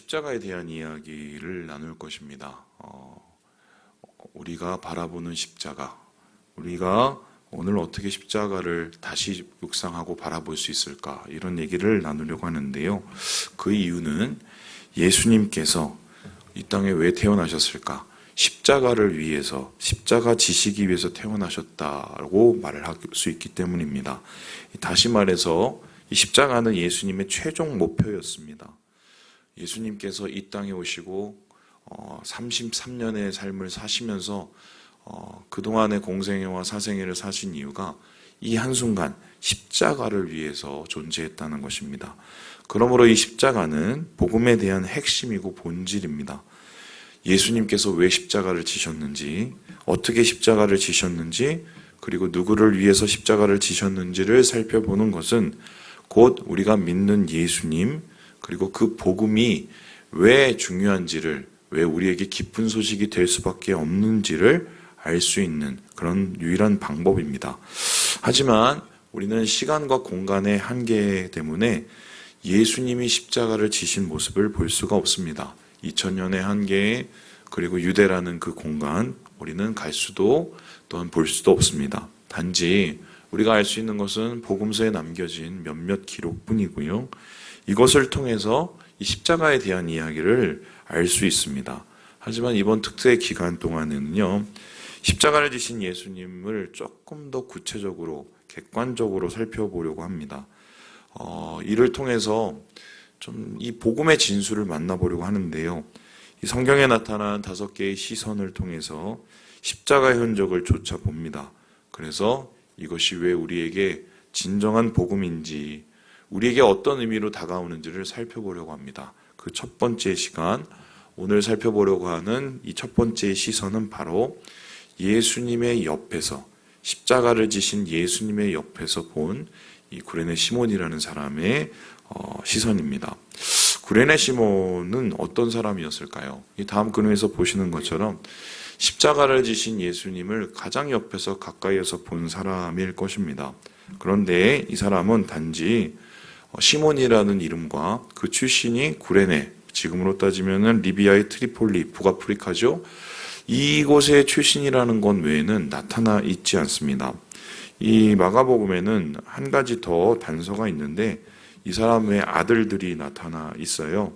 십자가에 대한 이야기를 나눌 것입니다. 우리가 바라보는 십자가, 우리가 오늘 어떻게 십자가를 다시 묵상하고 바라볼 수 있을까, 이런 얘기를 나누려고 하는데요. 그 이유는 예수님께서 이 땅에 왜 태어나셨을까? 십자가를 위해서, 십자가 지시기 위해서 태어나셨다고 말을 할 수 있기 때문입니다. 다시 말해서 이 십자가는 예수님의 최종 목표였습니다. 예수님께서 이 땅에 오시고 33년의 삶을 사시면서 그동안의 공생애와 사생애를 사신 이유가 이 한순간 십자가를 위해서 존재했다는 것입니다. 그러므로 이 십자가는 복음에 대한 핵심이고 본질입니다. 예수님께서 왜 십자가를 지셨는지, 어떻게 십자가를 지셨는지, 그리고 누구를 위해서 십자가를 지셨는지를 살펴보는 것은 곧 우리가 믿는 예수님, 그리고 그 복음이 왜 중요한지를, 왜 우리에게 기쁜 소식이 될 수밖에 없는지를 알 수 있는 그런 유일한 방법입니다. 하지만 우리는 시간과 공간의 한계 때문에 예수님이 십자가를 지신 모습을 볼 수가 없습니다. 2000년의 한계에, 그리고 유대라는 그 공간, 우리는 갈 수도 또한 볼 수도 없습니다. 단지 우리가 알 수 있는 것은 복음서에 남겨진 몇몇 기록뿐이고요. 이것을 통해서 이 십자가에 대한 이야기를 알 수 있습니다. 하지만 이번 특세 기간 동안에는요, 십자가를 지신 예수님을 조금 더 구체적으로, 객관적으로 살펴보려고 합니다. 이를 통해서 좀 이 복음의 진수를 만나보려고 하는데요. 이 성경에 나타난 5개의 시선을 통해서 십자가의 흔적을 쫓아봅니다. 그래서 이것이 왜 우리에게 진정한 복음인지, 우리에게 어떤 의미로 다가오는지를 살펴보려고 합니다. 그 첫 번째 시간, 오늘 살펴보려고 하는 이 첫 번째 시선은 바로 예수님의 옆에서, 십자가를 지신 예수님의 옆에서 본 이 구레네 시몬이라는 사람의 시선입니다. 구레네 시몬은 어떤 사람이었을까요? 이 다음 근에서 보시는 것처럼 십자가를 지신 예수님을 가장 옆에서 가까이에서 본 사람일 것입니다. 그런데 이 사람은 단지 시몬이라는 이름과 그 출신이 구레네, 지금으로 따지면 리비아의 트리폴리, 북아프리카죠. 이곳의 출신이라는 것 외에는 나타나 있지 않습니다. 이 마가복음에는 한 가지 더 단서가 있는데 이 사람의 아들들이 나타나 있어요.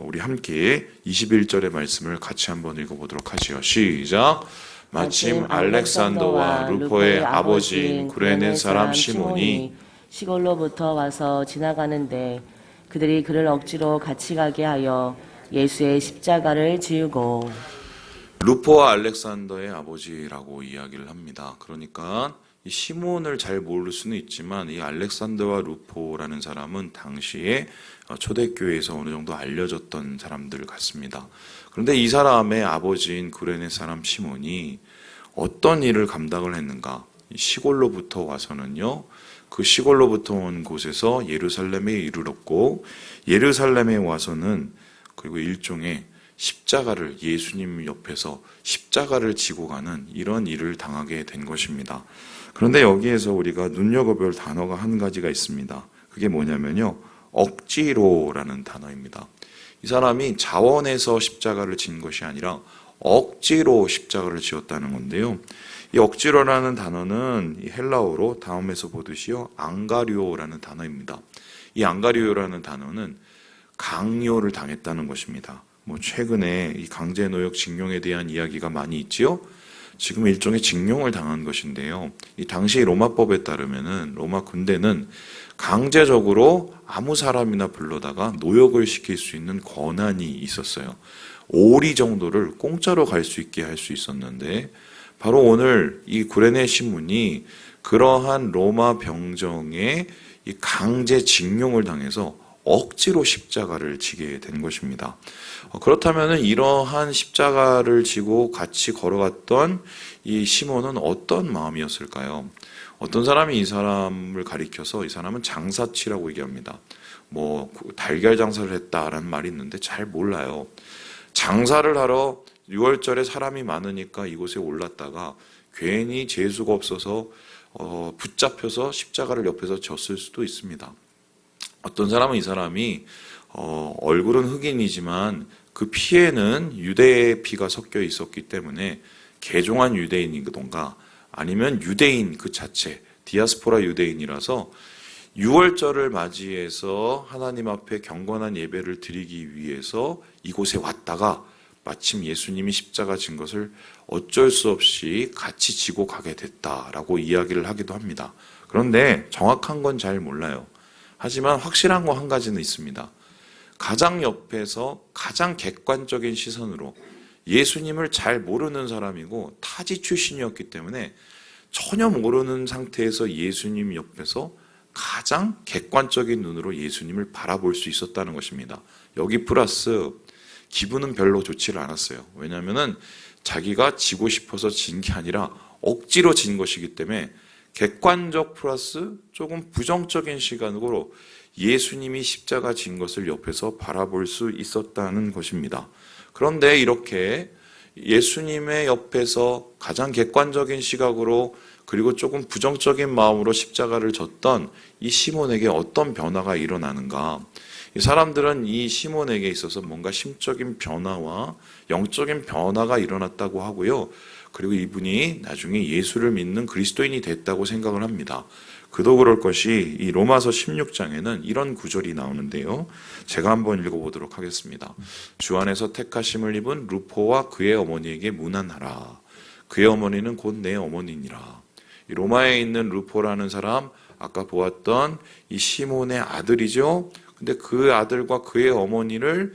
우리 함께 21절의 말씀을 같이 한번 읽어보도록 하지요. 시작! 마침 알렉산더와 루포의 아버지인 구레네 사람 시몬이 시골로부터 와서 지나가는데 그들이 그를 억지로 같이 가게 하여 예수의 십자가를 지우고. 루포와 알렉산더의 아버지라고 이야기를 합니다. 그러니까 이 시몬을 잘 모를 수는 있지만 이 알렉산더와 루포라는 사람은 당시에 초대교회에서 어느 정도 알려졌던 사람들 같습니다. 그런데 이 사람의 아버지인 구레네 사람 시몬이 어떤 일을 감당을 했는가? 시골로부터 와서는요, 그 시골로부터 온 곳에서 예루살렘에 이르렀고, 예루살렘에 와서는 그리고 일종의 십자가를, 예수님 옆에서 십자가를 지고 가는 이런 일을 당하게 된 것입니다. 그런데 여기에서 우리가 눈여겨볼 단어가 한 가지가 있습니다. 그게 뭐냐면요, 억지로라는 단어입니다. 이 사람이 자원해서 십자가를 진 것이 아니라 억지로 십자가를 지었다는 건데요. 이 억지로라는 단어는 이 헬라어로 다음에서 보듯이요, 앙가리오라는 단어입니다. 이 앙가리오라는 단어는 강요를 당했다는 것입니다. 최근에 이 강제노역 징용에 대한 이야기가 많이 있지요. 지금 일종의 징용을 당한 것인데요. 이 당시 로마법에 따르면은 로마 군대는 강제적으로 아무 사람이나 불러다가 노역을 시킬 수 있는 권한이 있었어요. 5리 정도를 공짜로 갈 수 있게 할 수 있었는데, 바로 오늘 이 구레네 시몬이 그러한 로마 병정의 이 강제 징용을 당해서 억지로 십자가를 지게 된 것입니다. 그렇다면 이러한 십자가를 지고 같이 걸어갔던 이 시몬은 어떤 마음이었을까요? 어떤 사람이 이 사람을 가리켜서 이 사람은 장사치라고 얘기합니다. 달걀 장사를 했다라는 말이 있는데 잘 몰라요. 장사를 하러 6월절에 사람이 많으니까 이곳에 올랐다가 괜히 재수가 없어서 붙잡혀서 십자가를 옆에서 졌을 수도 있습니다. 어떤 사람은 이 사람이 얼굴은 흑인이지만 그 피에는 유대의 피가 섞여 있었기 때문에 개종한 유대인이던가 아니면 유대인 그 자체, 디아스포라 유대인이라서 유월절을 맞이해서 하나님 앞에 경건한 예배를 드리기 위해서 이곳에 왔다가 마침 예수님이 십자가 진 것을 어쩔 수 없이 같이 지고 가게 됐다라고 이야기를 하기도 합니다. 그런데 정확한 건 잘 몰라요. 하지만 확실한 거 한 가지는 있습니다. 가장 옆에서 가장 객관적인 시선으로 예수님을 잘 모르는 사람이고 타지 출신이었기 때문에 전혀 모르는 상태에서 예수님 옆에서 가장 객관적인 눈으로 예수님을 바라볼 수 있었다는 것입니다. 여기 플러스 기분은 별로 좋지를 않았어요. 왜냐하면 자기가 지고 싶어서 진 게 아니라 억지로 진 것이기 때문에 객관적 플러스 조금 부정적인 시각으로 예수님이 십자가 진 것을 옆에서 바라볼 수 있었다는 것입니다. 그런데 이렇게 예수님의 옆에서 가장 객관적인 시각으로 그리고 조금 부정적인 마음으로 십자가를 졌던 이 시몬에게 어떤 변화가 일어나는가? 이 사람들은 이 시몬에게 있어서 뭔가 심적인 변화와 영적인 변화가 일어났다고 하고요. 그리고 이분이 나중에 예수를 믿는 그리스도인이 됐다고 생각을 합니다. 그도 그럴 것이 이 로마서 16장에는 이런 구절이 나오는데요. 제가 한번 읽어보도록 하겠습니다. 주 안에서 택하심을 입은 루포와 그의 어머니에게 문안하라. 그의 어머니는 곧 내 어머니니라. 이 로마에 있는 루포라는 사람, 아까 보았던 이 시몬의 아들이죠. 근데 그 아들과 그의 어머니를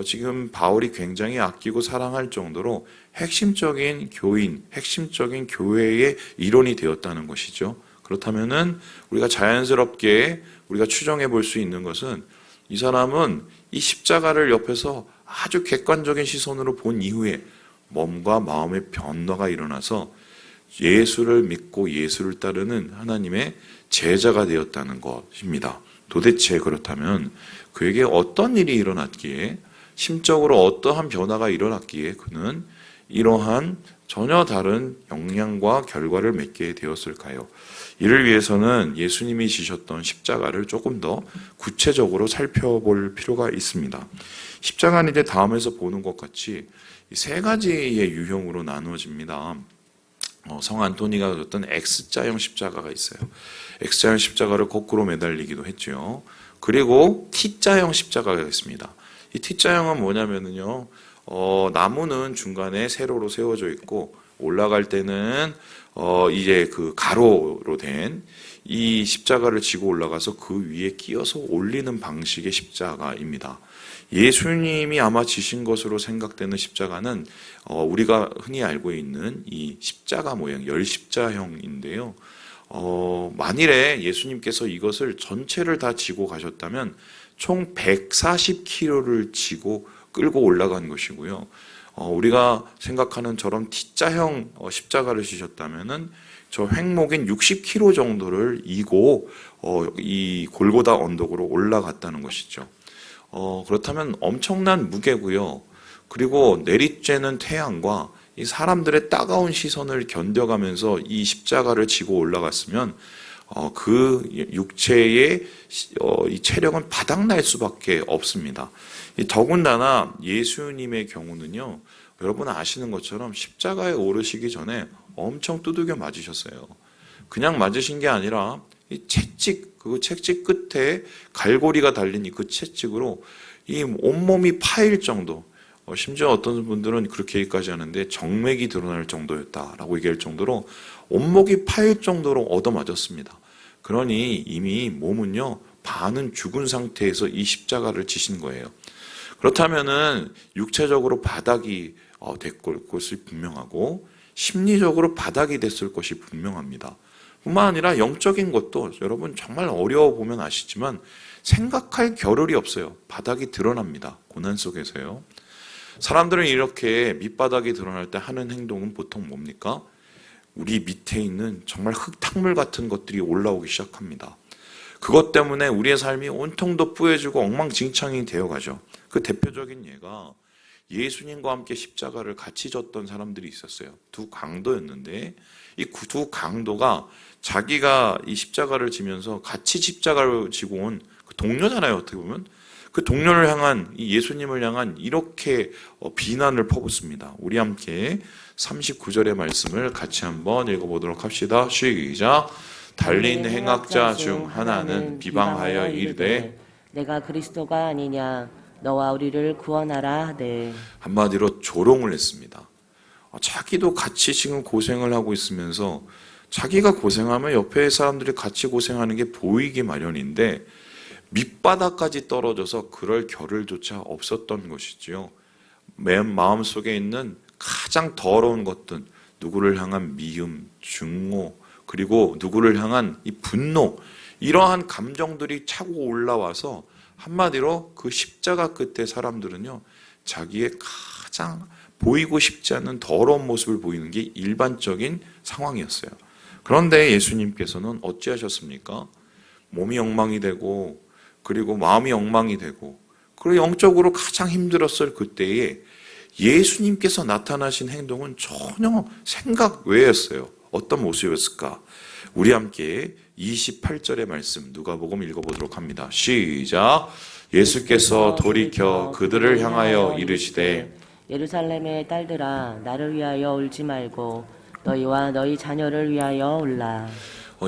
지금 바울이 굉장히 아끼고 사랑할 정도로 핵심적인 교인, 핵심적인 교회의 일원이 되었다는 것이죠. 그렇다면은 우리가 자연스럽게 우리가 추정해 볼 수 있는 것은 이 사람은 이 십자가를 옆에서 아주 객관적인 시선으로 본 이후에 몸과 마음의 변화가 일어나서 예수를 믿고 예수를 따르는 하나님의 제자가 되었다는 것입니다. 도대체 그렇다면 그에게 어떤 일이 일어났기에 심적으로 어떠한 변화가 일어났기에 그는 이러한 전혀 다른 영향과 결과를 맺게 되었을까요? 이를 위해서는 예수님이 지셨던 십자가를 조금 더 구체적으로 살펴볼 필요가 있습니다. 십자가는 이제 다음에서 보는 것 같이 세 가지의 유형으로 나누어집니다. 성 안토니가 가졌던 X자형 십자가가 있어요. X자형 십자가를 거꾸로 매달리기도 했죠. 그리고 T자형 십자가가 있습니다. 이 T자형은 뭐냐면요, 나무는 중간에 세로로 세워져 있고 올라갈 때는 이제 그 가로로 된 이 십자가를 지고 올라가서 그 위에 끼어서 올리는 방식의 십자가입니다. 예수님이 아마 지신 것으로 생각되는 십자가는 우리가 흔히 알고 있는 이 십자가 모양, 열십자형인데요. 만일에 예수님께서 이것을 전체를 다 지고 가셨다면 총 140kg를 지고 끌고 올라간 것이고요. 우리가 생각하는 저런 T자형 십자가를 지셨다면은 저 횡목인 60kg 정도를 이고 이 골고다 언덕으로 올라갔다는 것이죠. 그렇다면 엄청난 무게고요. 그리고 내리쬐는 태양과 이 사람들의 따가운 시선을 견뎌가면서 이 십자가를 지고 올라갔으면 그 육체의 이 체력은 바닥날 수밖에 없습니다. 더군다나 예수님의 경우는요, 여러분 아시는 것처럼 십자가에 오르시기 전에 엄청 두들겨 맞으셨어요. 그냥 맞으신 게 아니라 이 채찍, 그 채찍 끝에 갈고리가 달린 그 채찍으로 이 온몸이 파일 정도, 심지어 어떤 분들은 그렇게 얘기까지 하는데 정맥이 드러날 정도였다라고 얘기할 정도로 온목이 파일 정도로 얻어맞았습니다. 그러니 이미 몸은요, 반은 죽은 상태에서 이 십자가를 지신 거예요. 그렇다면은 육체적으로 바닥이 됐을 것이 분명하고 심리적으로 바닥이 됐을 것이 분명합니다. 뿐만 아니라 영적인 것도 여러분 정말 어려워 보면 아시지만 생각할 겨를이 없어요. 바닥이 드러납니다. 고난 속에서요. 사람들은 이렇게 밑바닥이 드러날 때 하는 행동은 보통 뭡니까? 우리 밑에 있는 정말 흙탕물 같은 것들이 올라오기 시작합니다. 그것 때문에 우리의 삶이 온통도 뿌얘지고 엉망진창이 되어가죠. 그 대표적인 예가 예수님과 함께 십자가를 같이 졌던 사람들이 있었어요. 두 강도였는데 이 두 강도가 자기가 이 십자가를 지면서 같이 십자가를 지고 온 동료잖아요. 어떻게 보면 그 동료를 향한, 이 예수님을 향한 이렇게 비난을 퍼붓습니다. 우리 함께 39절의 말씀을 같이 한번 읽어보도록 합시다. 시작. 달린 행악자 중 하나는 비방하여 이르되 내가 그리스도가 아니냐 너와 우리를 구원하라 하되. 한마디로 조롱을 했습니다. 자기도 같이 지금 고생을 하고 있으면서 자기가 고생하면 옆에 사람들이 같이 고생하는 게 보이기 마련인데 밑바닥까지 떨어져서 그럴 겨를조차 없었던 것이지요. 맨 마음속에 있는 가장 더러운 것들, 누구를 향한 미움, 증오, 그리고 누구를 향한 이 분노, 이러한 감정들이 차고 올라와서 한마디로 그 십자가 끝에 사람들은요, 자기의 가장 보이고 싶지 않은 더러운 모습을 보이는 게 일반적인 상황이었어요. 그런데 예수님께서는 어찌하셨습니까? 몸이 엉망이 되고, 그리고 마음이 엉망이 되고, 그리고 영적으로 가장 힘들었을 그때에 예수님께서 나타나신 행동은 전혀 생각 외였어요. 어떤 모습이었을까? 우리 함께 28절의 말씀 누가복음 읽어보도록 합니다. 시작. 예수께서 돌이켜 그들을 향하여 이르시되 예루살렘의 딸들아 나를 위하여 울지 말고 너희와 너희 자녀를 위하여 울라.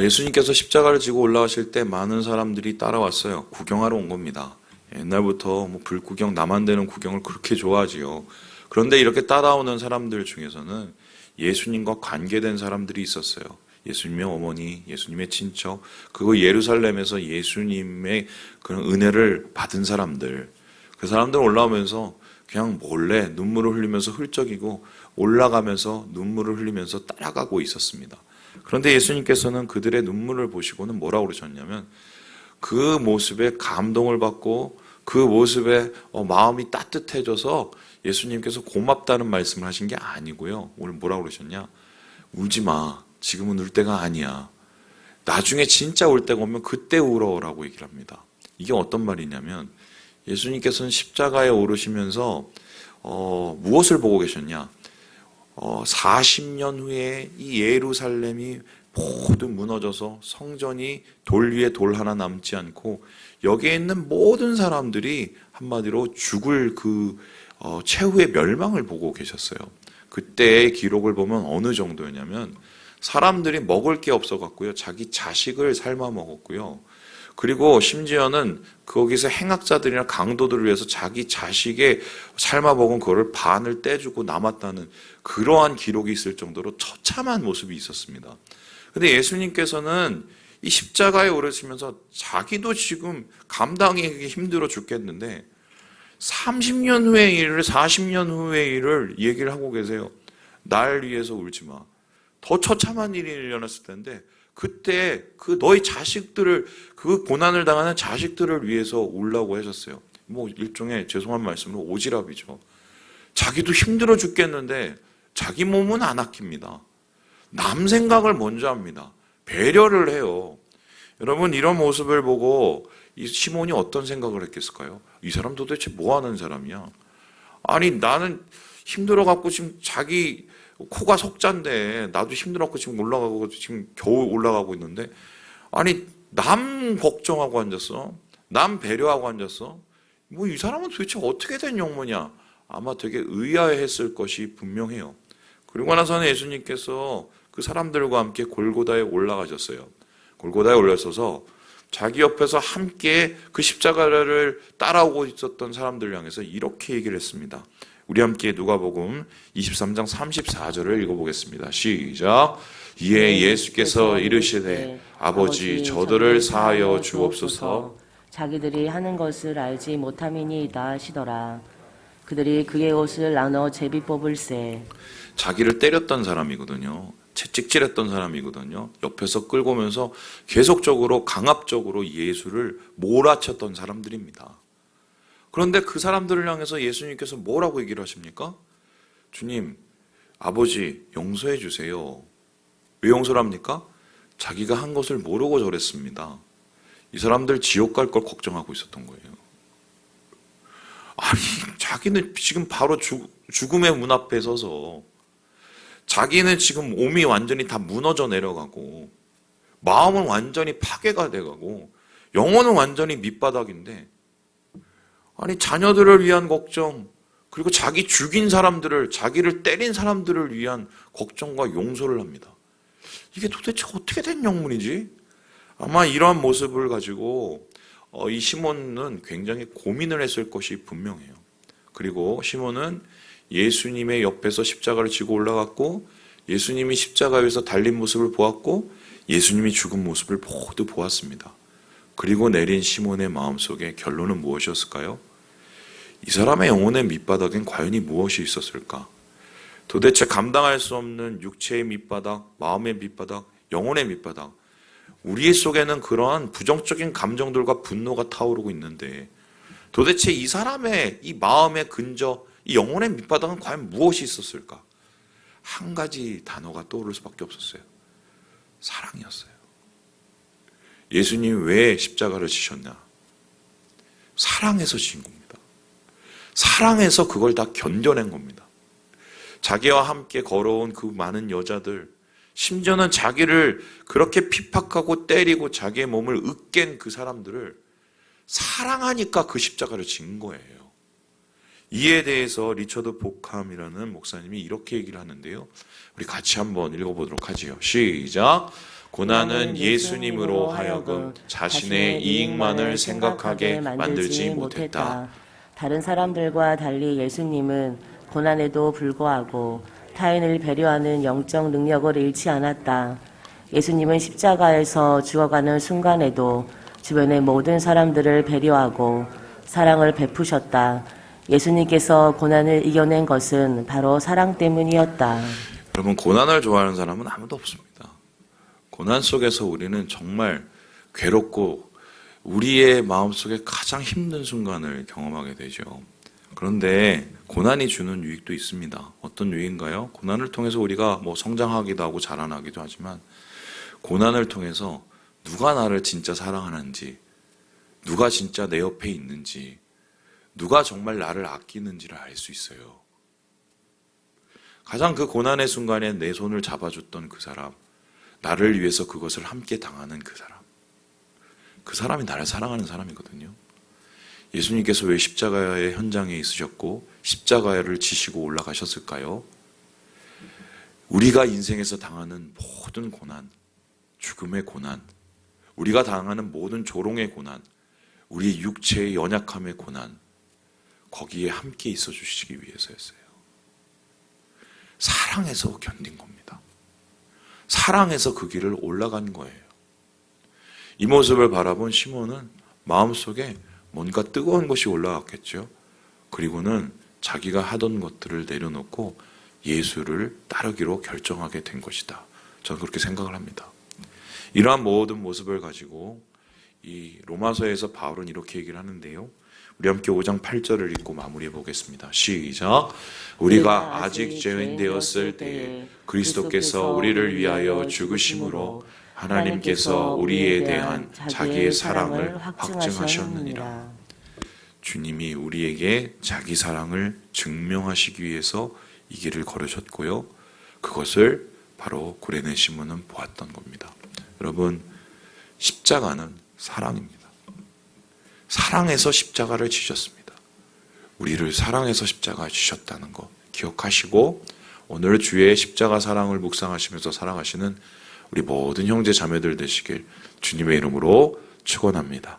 예수님께서 십자가를 지고 올라가실 때 많은 사람들이 따라왔어요. 구경하러 온 겁니다. 옛날부터 불구경, 나만 되는 구경을 그렇게 좋아하지요. 그런데 이렇게 따라오는 사람들 중에서는 예수님과 관계된 사람들이 있었어요. 예수님의 어머니, 예수님의 친척, 그리고 예루살렘에서 예수님의 그런 은혜를 받은 사람들. 그 사람들 올라오면서 그냥 몰래 눈물을 흘리면서 훌쩍이고 올라가면서 눈물을 흘리면서 따라가고 있었습니다. 그런데 예수님께서는 그들의 눈물을 보시고는 뭐라고 그러셨냐면 그 모습에 감동을 받고 그 모습에 마음이 따뜻해져서 예수님께서 고맙다는 말씀을 하신 게 아니고요. 오늘 뭐라고 그러셨냐? 울지 마. 지금은 울 때가 아니야. 나중에 진짜 올 때가 오면 그때 울어라고 얘기를 합니다. 이게 어떤 말이냐면 예수님께서는 십자가에 오르시면서 무엇을 보고 계셨냐? 40년 후에 이 예루살렘이 모두 무너져서 성전이 돌 위에 돌 하나 남지 않고 여기에 있는 모든 사람들이 한마디로 죽을 그 최후의 멸망을 보고 계셨어요. 그때의 기록을 보면 어느 정도였냐면 사람들이 먹을 게 없어갖고요. 자기 자식을 삶아 먹었고요. 그리고 심지어는 거기서 행악자들이나 강도들을 위해서 자기 자식의 삶아 먹은 그거를 반을 떼주고 남았다는 그러한 기록이 있을 정도로 처참한 모습이 있었습니다. 근데 예수님께서는 이 십자가에 오르시면서 자기도 지금 감당하기 힘들어 죽겠는데 30년 후의 일을 40년 후의 일을 얘기를 하고 계세요. 날 위해서 울지 마. 더 처참한 일이 일어났을 텐데 그때 그 너희 자식들을 그 고난을 당하는 자식들을 위해서 울라고 하셨어요. 일종의 죄송한 말씀으로 오지랖이죠. 자기도 힘들어 죽겠는데 자기 몸은 안 아낍니다. 남 생각을 먼저 합니다. 배려를 해요. 여러분 이런 모습을 보고 이 시몬이 어떤 생각을 했겠을까요? 이 사람 도대체 뭐 하는 사람이야? 아니 나는 힘들어갖고 지금 자기 코가 석잔데 나도 힘들어갖고 지금 올라가고 지금 겨우 올라가고 있는데 아니 남 걱정하고 앉았어? 남 배려하고 앉았어? 이 사람은 도대체 어떻게 된 영모냐? 아마 되게 의아해했을 것이 분명해요. 그리고 나서는 예수님께서 그 사람들과 함께 골고다에 올라가셨어요. 골고다에 올라서서 자기 옆에서 함께 그 십자가를 따라오고 있었던 사람들을 향해서 이렇게 얘기를 했습니다. 우리 함께 누가복음 23장 34절을 읽어보겠습니다. 시작. 이에 예수께서 이르시되 아버지 저들을 사하여 주옵소서. 자기들이 하는 것을 알지 못함이니이다 하시더라. 그들이 그의 옷을 나눠 제비 뽑을세. 자기를 때렸던 사람이거든요. 채찍질했던 사람이거든요. 옆에서 끌고 오면서 계속적으로 강압적으로 예수를 몰아쳤던 사람들입니다. 그런데 그 사람들을 향해서 예수님께서 뭐라고 얘기를 하십니까? 주님, 아버지 용서해 주세요. 왜 용서를 합니까? 자기가 한 것을 모르고 저랬습니다. 이 사람들 지옥 갈 걸 걱정하고 있었던 거예요. 아니, 자기는 지금 바로 죽음의 문 앞에 서서 자기는 지금 몸이 완전히 다 무너져 내려가고 마음은 완전히 파괴가 돼가고 영혼은 완전히 밑바닥인데 아니 자녀들을 위한 걱정, 그리고 자기 죽인 사람들을, 자기를 때린 사람들을 위한 걱정과 용서를 합니다. 이게 도대체 어떻게 된 영문이지? 아마 이러한 모습을 가지고 이 시몬은 굉장히 고민을 했을 것이 분명해요. 그리고 시몬은 예수님의 옆에서 십자가를 지고 올라갔고, 예수님이 십자가 위에서 달린 모습을 보았고, 예수님이 죽은 모습을 모두 보았습니다. 그리고 내린 시몬의 마음속에 결론은 무엇이었을까요? 이 사람의 영혼의 밑바닥엔 과연 무엇이 있었을까? 도대체 감당할 수 없는 육체의 밑바닥, 마음의 밑바닥, 영혼의 밑바닥, 우리 속에는 그러한 부정적인 감정들과 분노가 타오르고 있는데, 도대체 이 사람의 이 마음의 근저, 이 영혼의 밑바닥은 과연 무엇이 있었을까? 한 가지 단어가 떠오를 수밖에 없었어요. 사랑이었어요. 예수님 왜 십자가를 지셨냐? 사랑해서 지신 겁니다. 사랑해서 그걸 다 견뎌낸 겁니다. 자기와 함께 걸어온 그 많은 여자들, 심지어는 자기를 그렇게 핍박하고 때리고 자기의 몸을 으깬 그 사람들을 사랑하니까 그 십자가를 진 거예요. 이에 대해서 리처드 보캄이라는 목사님이 이렇게 얘기를 하는데요. 우리 같이 한번 읽어보도록 하지요. 시작. 고난은 예수님으로 하여금 자신의 이익만을 생각하게 만들지 못했다. 다른 사람들과 달리 예수님은 고난에도 불구하고 타인을 배려하는 영적 능력을 잃지 않았다. 예수님은 십자가에서 죽어가는 순간에도 주변의 모든 사람들을 배려하고 사랑을 베푸셨다. 예수님께서 고난을 이겨낸 것은 바로 사랑 때문이었다. 여러분, 고난을 좋아하는 사람은 아무도 없습니다. 고난 속에서 우리는 정말 괴롭고 우리의 마음속에 가장 힘든 순간을 경험하게 되죠. 그런데 고난이 주는 유익도 있습니다. 어떤 유익인가요? 고난을 통해서 우리가 성장하기도 하고 자라나기도 하지만, 고난을 통해서 누가 나를 진짜 사랑하는지, 누가 진짜 내 옆에 있는지, 누가 정말 나를 아끼는지를 알 수 있어요. 가장 그 고난의 순간에 내 손을 잡아줬던 그 사람, 나를 위해서 그것을 함께 당하는 그 사람이 나를 사랑하는 사람이거든요. 예수님께서 왜 십자가의 현장에 있으셨고 십자가를 지시고 올라가셨을까요? 우리가 인생에서 당하는 모든 고난, 죽음의 고난, 우리가 당하는 모든 조롱의 고난, 우리 육체의 연약함의 고난, 거기에 함께 있어 주시기 위해서였어요. 사랑해서 견딘 겁니다. 사랑해서 그 길을 올라간 거예요. 이 모습을 바라본 시몬은 마음속에 뭔가 뜨거운 것이 올라왔겠죠. 그리고는 자기가 하던 것들을 내려놓고 예수를 따르기로 결정하게 된 것이다. 저는 그렇게 생각을 합니다. 이러한 모든 모습을 가지고 이 로마서에서 바울은 이렇게 얘기를 하는데요. 우리 함께 5장 8절을 읽고 마무리해 보겠습니다. 시작. 우리가 아직 죄인 되었을 때에 그리스도께서 우리를 위하여 죽으심으로 하나님께서 우리에 대한 자기의 사랑을 확증하셨느니라. 주님이 우리에게 자기 사랑을 증명하시기 위해서 이 길을 걸으셨고요. 그것을 바로 구레네 시몬은 보았던 겁니다. 여러분, 십자가는 사랑입니다. 사랑해서 십자가를 지셨습니다. 우리를 사랑해서 십자가 지셨다는 것 기억하시고, 오늘 주의 십자가 사랑을 묵상하시면서 살아가시는 우리 모든 형제 자매들 되시길 주님의 이름으로 축원합니다.